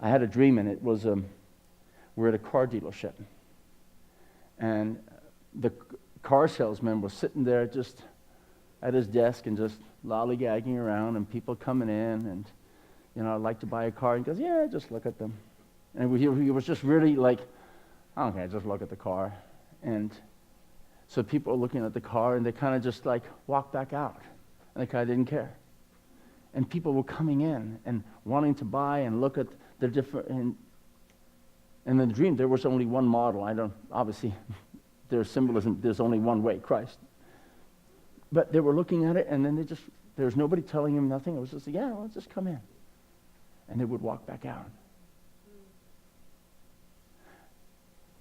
I had a dream, and it was we're at a car dealership, and the car salesman was sitting there just at his desk and just lollygagging around, and people coming in, and I'd like to buy a car. And he goes, yeah, just look at them. And he was just really like, okay, just look at the car. And so people are looking at the car, and they kind of just like walk back out. And the guy didn't care. And people were coming in and wanting to buy and look at the different. And in the dream, there was only one model. Obviously, there's symbolism. There's only one way, Christ. But they were looking at it, and then there was nobody telling him nothing. It was just, yeah, well, just come in. And they would walk back out.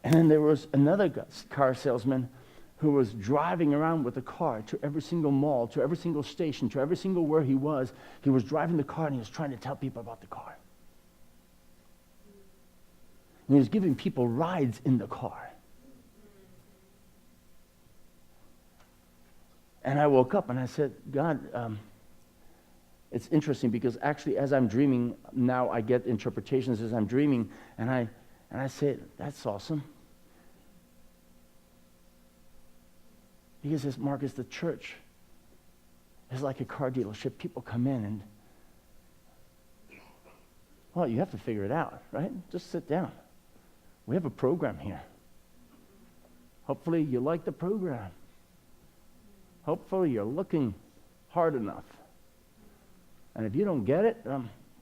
And then there was another car salesman who was driving around with a car to every single mall, to every single station, to every single where he was. He was driving the car, and he was trying to tell people about the car. And he was giving people rides in the car. And I woke up and I said, God, it's interesting because actually as I'm dreaming, now I get interpretations as I'm dreaming, and I said, that's awesome. He says, Marcus, the church is like a car dealership. People come in and, well, you have to figure it out, right? Just sit down. We have a program here. Hopefully you like the program. Hopefully you're looking hard enough. And if you don't get it,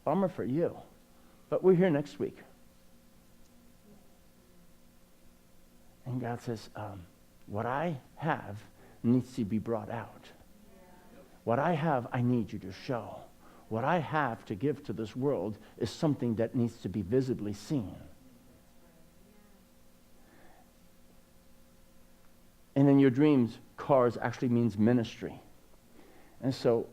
bummer for you. But we're here next week. And God says, what I have needs to be brought out. What I have, I need you to show. What I have to give to this world is something that needs to be visibly seen. And in your dreams, cars actually means ministry. And so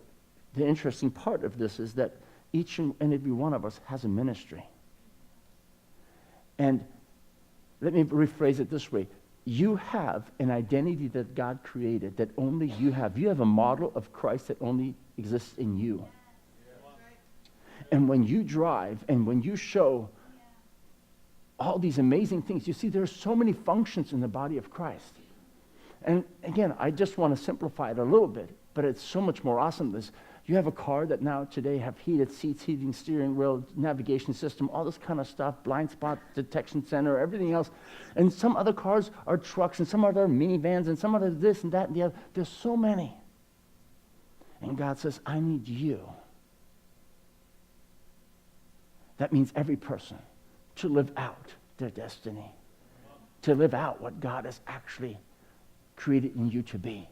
the interesting part of this is that each and every one of us has a ministry. And let me rephrase it this way. You have an identity that God created that only you have. You have a model of Christ that only exists in you. And when you drive and when you show all these amazing things, you see there are so many functions in the body of Christ. And again, I just want to simplify it a little bit, but it's so much more awesome than this. You have a car that now today have heated seats, heating steering wheel, navigation system, all this kind of stuff, blind spot detection center, everything else. And some other cars are trucks, and some other minivans, and some other this and that and the other. There's so many. And God says, I need you. That means every person to live out their destiny, to live out what God has actually created in you to be.